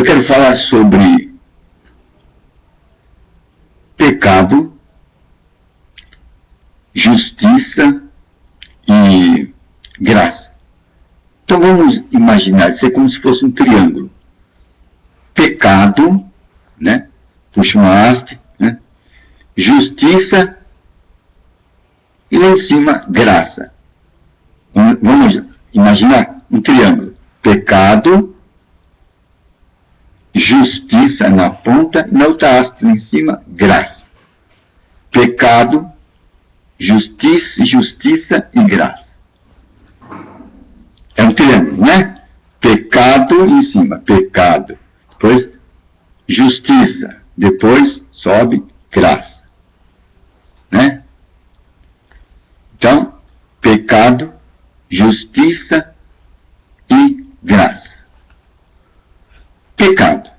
Eu quero falar sobre pecado, justiça e graça. Então vamos imaginar isso é como se fosse um triângulo. Pecado, né? Puxa uma haste, né? Justiça e lá em cima graça. Vamos imaginar um triângulo. Pecado, justiça na ponta e na outra haste lá em cima graça. Pecado, justiça e graça. É um triângulo, né? Pecado em cima, pecado. Depois, justiça. Depois, sobe, graça. Né? Então, pecado, justiça e graça. Pecado.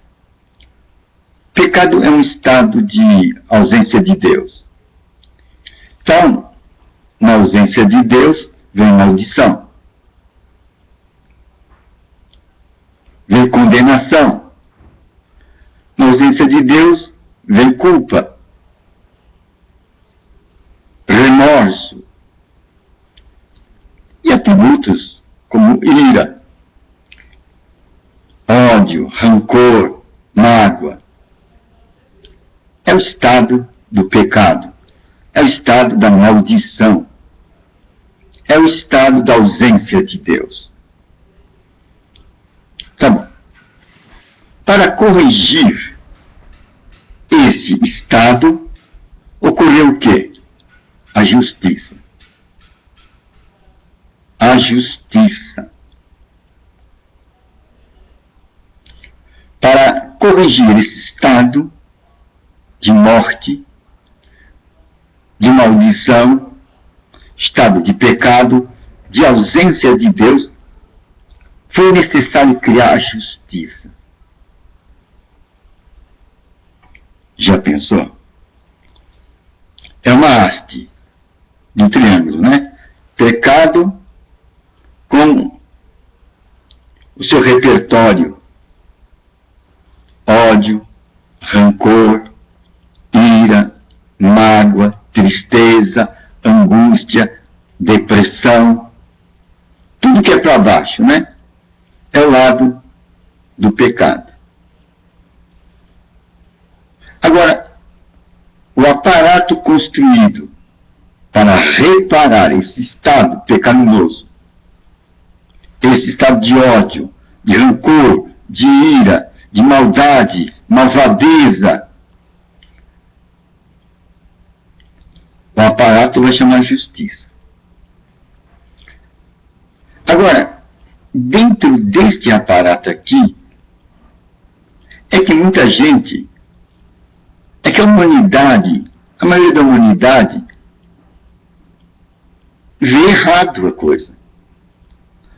Pecado é um estado de ausência de Deus. Então, na ausência de Deus, vem maldição. Vem condenação. Na ausência de Deus, vem culpa, remorso e atributos como ira, ódio, rancor, mágoa. É o estado do pecado, é o estado da maldição, é o estado da ausência de Deus. Tá bom. Para corrigir esse estado, ocorreu o quê? A justiça. A justiça. Para corrigir esse estado de morte, de maldição, estado de pecado, de ausência de Deus, foi necessário criar a justiça. Já pensou? É uma haste de um triângulo, né? Pecado com o seu repertório. Ódio, rancor, ira, mágoa, tristeza, angústia, depressão. Tudo que é para baixo, né? É o lado do pecado. Agora, o aparato construído para reparar esse estado pecaminoso, esse estado de ódio, de rancor, de ira, de maldade, malvadeza, o aparato vai chamar justiça. Agora, dentro deste aparato aqui, é que muita gente, é que a humanidade, a maioria da humanidade, vê errado a coisa.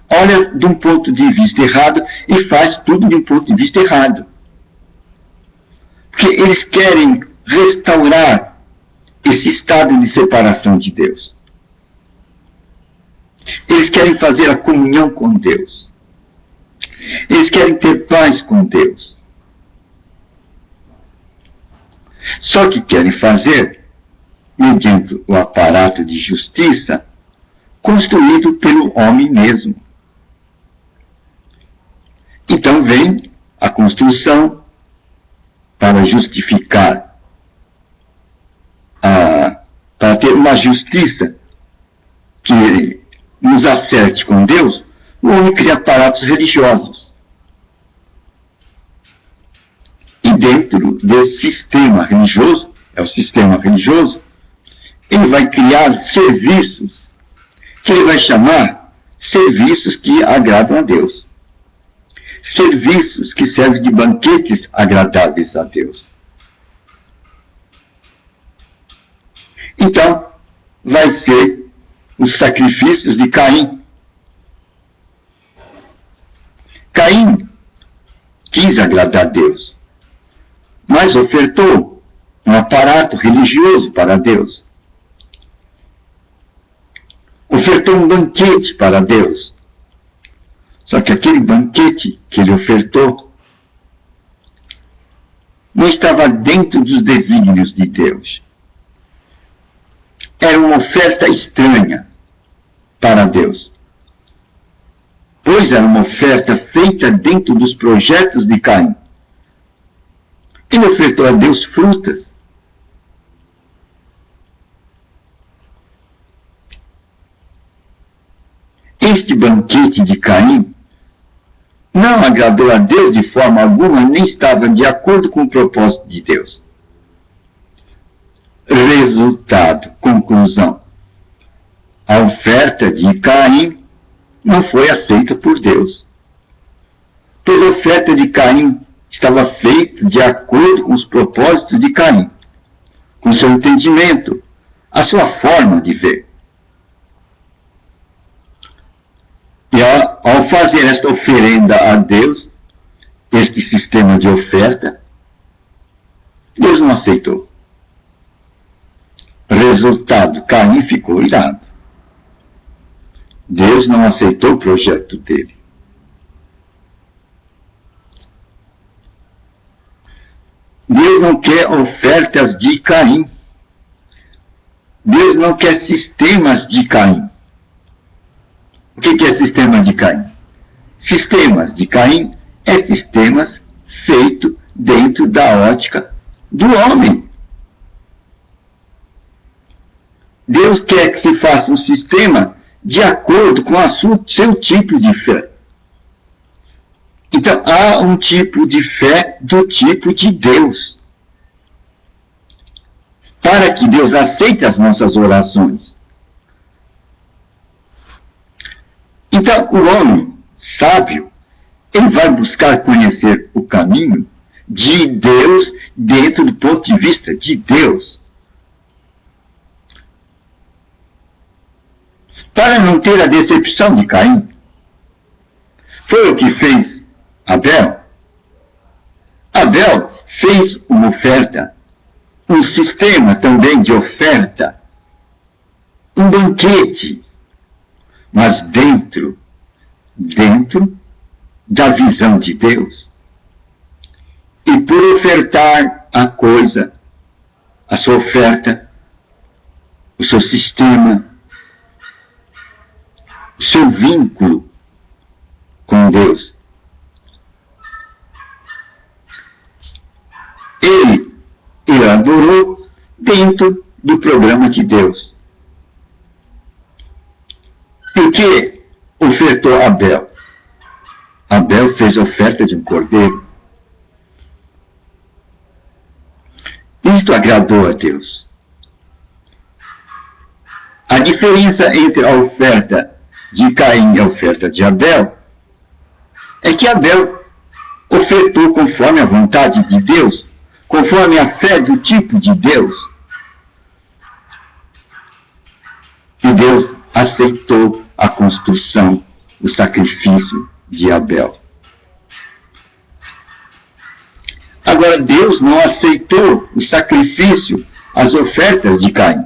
Olha de um ponto de vista errado e faz tudo de um ponto de vista errado. Porque eles querem restaurar esse estado de separação de Deus. Eles querem fazer a comunhão com Deus. Eles querem ter paz com Deus. Só que querem fazer mediante o aparato de justiça construído pelo homem mesmo. Então vem a construção para justificar, para ter uma justiça que nos acerte com Deus. O homem cria aparatos religiosos. E dentro desse sistema religioso, é o sistema religioso, ele vai criar serviços, que ele vai chamar serviços que agradam a Deus. Serviços que servem de banquetes agradáveis a Deus. Então, vai ser os sacrifícios de Caim. Caim quis agradar a Deus, mas ofertou um aparato religioso para Deus. Ofertou um banquete para Deus. Só que aquele banquete que ele ofertou não estava dentro dos desígnios de Deus. Era uma oferta estranha para Deus, pois era uma oferta feita dentro dos projetos de Caim. Ele ofertou a Deus frutas. Este banquete de Caim não agradou a Deus de forma alguma, nem estava de acordo com o propósito de Deus. Resultado, conclusão. A oferta de Caim não foi aceita por Deus. Pois a oferta de Caim estava feita de acordo com os propósitos de Caim, com seu entendimento, a sua forma de ver. E ao fazer esta oferenda a Deus, este sistema de oferta, Deus não aceitou. Resultado, Caim ficou irado. Deus não aceitou o projeto dele. Deus não quer ofertas de Caim. Deus não quer sistemas de Caim. O que é sistema de Caim? Sistemas de Caim é sistemas feitos dentro da ótica do homem. Deus quer que se faça um sistema de acordo com seu tipo de fé. Então, há um tipo de fé do tipo de Deus. Para que Deus aceite as nossas orações. Então, o homem sábio, ele vai buscar conhecer o caminho de Deus dentro do ponto de vista de Deus. Para não ter a decepção de Caim. Foi o que fez Abel. Abel fez uma oferta, um sistema também de oferta, um banquete, mas dentro da visão de Deus. E por ofertar a coisa, a sua oferta, o seu sistema, o seu vínculo com Deus, ele elaborou dentro do programa de Deus. E o que ofertou Abel? Abel fez a oferta de um cordeiro. Isto agradou a Deus. A diferença entre a oferta de Caim e a oferta de Abel é que Abel ofertou conforme a vontade de Deus, conforme a fé do tipo de Deus. E Deus aceitou a construção, o sacrifício de Abel. Agora, Deus não aceitou o sacrifício, as ofertas de Caim,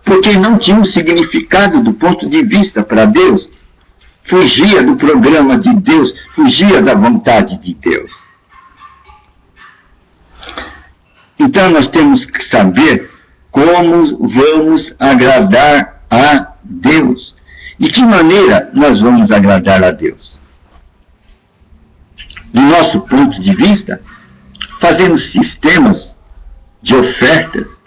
porque não tinha um significado do ponto de vista para Deus. Fugia do programa de Deus, fugia da vontade de Deus. Então nós temos que saber como vamos agradar a Deus. De que maneira nós vamos agradar a Deus? Do nosso ponto de vista, fazendo sistemas de ofertas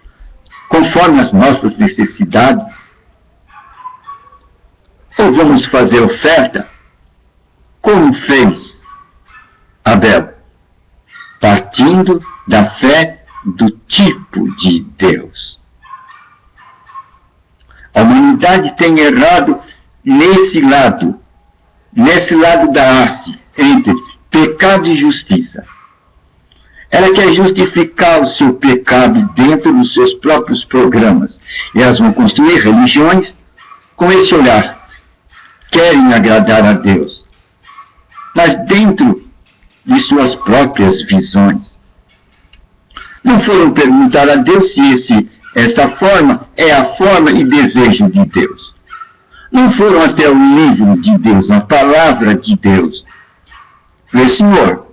conforme as nossas necessidades. Ou vamos fazer oferta como fez Abel, partindo da fé do tipo de Deus. A humanidade tem errado nesse lado da haste, entre pecado e justiça. Ela quer justificar o seu pecado dentro dos seus próprios programas. E elas vão construir religiões com esse olhar. Querem agradar a Deus, mas dentro de suas próprias visões. Não foram perguntar a Deus se essa forma é a forma e desejo de Deus. Não foram até o livro de Deus, a palavra de Deus. Falei, Senhor,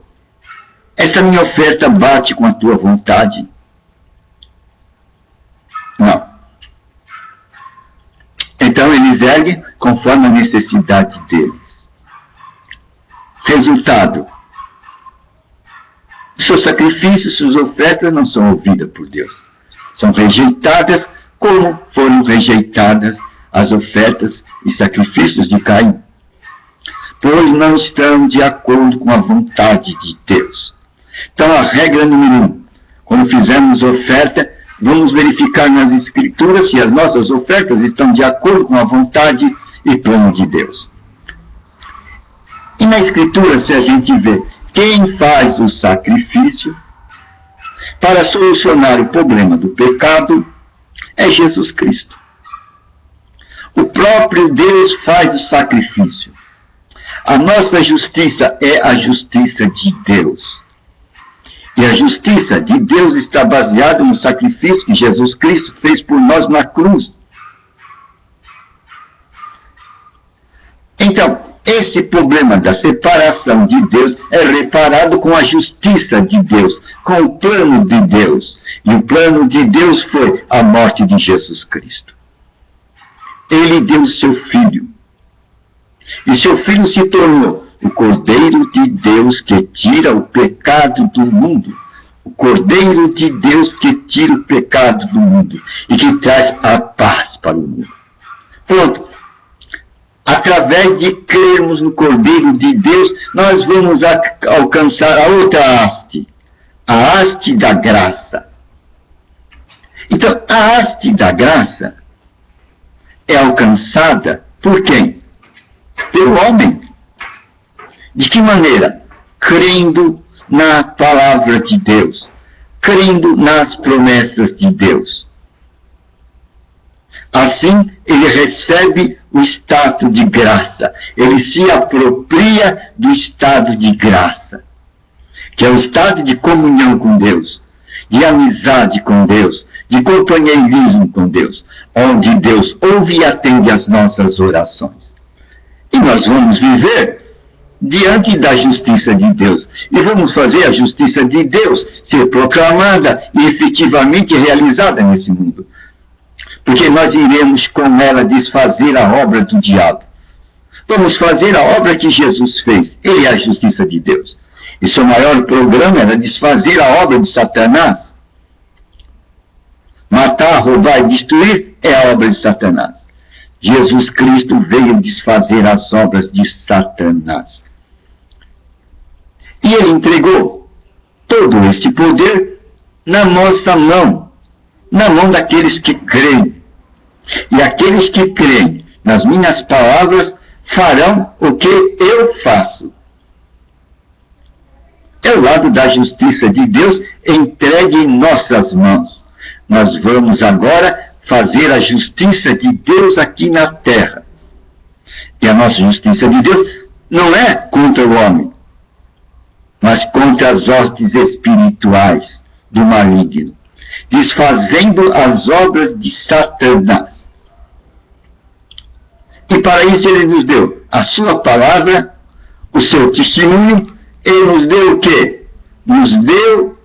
essa minha oferta bate com a tua vontade? Não. Então eles erguem conforme a necessidade deles. Resultado: seus sacrifícios, suas ofertas não são ouvidas por Deus. São rejeitadas como foram rejeitadas as ofertas e sacrifícios de Caim. Pois não estão de acordo com a vontade de Deus. Então a regra número 1, quando fizermos oferta, vamos verificar nas Escrituras se as nossas ofertas estão de acordo com a vontade e plano de Deus. E na Escritura, se a gente vê quem faz o sacrifício para solucionar o problema do pecado, é Jesus Cristo. O próprio Deus faz o sacrifício. A nossa justiça é a justiça de Deus. E a justiça de Deus está baseada no sacrifício que Jesus Cristo fez por nós na cruz. Então, esse problema da separação de Deus é reparado com a justiça de Deus, com o plano de Deus. E o plano de Deus foi a morte de Jesus Cristo. Ele deu seu Filho. E seu Filho se tornou o Cordeiro de Deus que tira o pecado do mundo. O Cordeiro de Deus que tira o pecado do mundo e que traz a paz para o mundo. Pronto. Através de crermos no Cordeiro de Deus, nós vamos alcançar a outra haste. A haste da graça. Então, a haste da graça é alcançada por quem? Pelo homem. De que maneira? Crendo na palavra de Deus, crendo nas promessas de Deus. Assim, ele recebe o estado de graça, ele se apropria do estado de graça, que é o estado de comunhão com Deus, de amizade com Deus, de companheirismo com Deus, onde Deus ouve e atende às nossas orações. E nós vamos viver diante da justiça de Deus. E vamos fazer a justiça de Deus ser proclamada e efetivamente realizada nesse mundo. Porque nós iremos com ela desfazer a obra do diabo. Vamos fazer a obra que Jesus fez. Ele é a justiça de Deus. E seu maior programa era desfazer a obra de Satanás. Matar, roubar e destruir é a obra de Satanás. Jesus Cristo veio desfazer as obras de Satanás. E ele entregou todo este poder na nossa mão, na mão daqueles que creem. E aqueles que creem nas minhas palavras farão o que eu faço. É o lado da justiça de Deus entregue em nossas mãos. Nós vamos agora fazer a justiça de Deus aqui na terra. E a nossa justiça de Deus não é contra o homem, mas contra as hostes espirituais do maligno, desfazendo as obras de Satanás. E para isso ele nos deu a sua palavra, o seu testemunho, ele nos deu o quê? Nos deu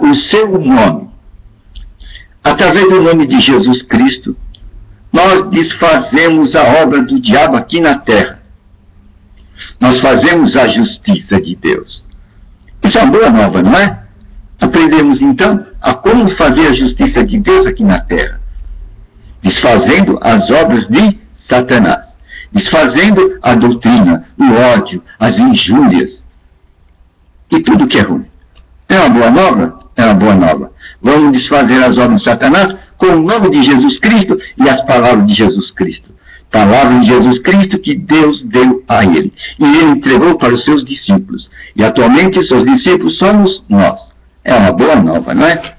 o seu nome. Através do nome de Jesus Cristo, nós desfazemos a obra do diabo aqui na terra. Nós fazemos a justiça de Deus. Isso é uma boa nova, não é? Aprendemos então a como fazer a justiça de Deus aqui na terra. Desfazendo as obras de Satanás. Desfazendo a doutrina, o ódio, as injúrias e tudo que é ruim. É uma boa nova? É uma boa nova. Vamos desfazer as obras de Satanás com o nome de Jesus Cristo e as palavras de Jesus Cristo. Palavra de Jesus Cristo que Deus deu a ele. E ele entregou para os seus discípulos. E atualmente os seus discípulos somos nós. É uma boa nova, não é?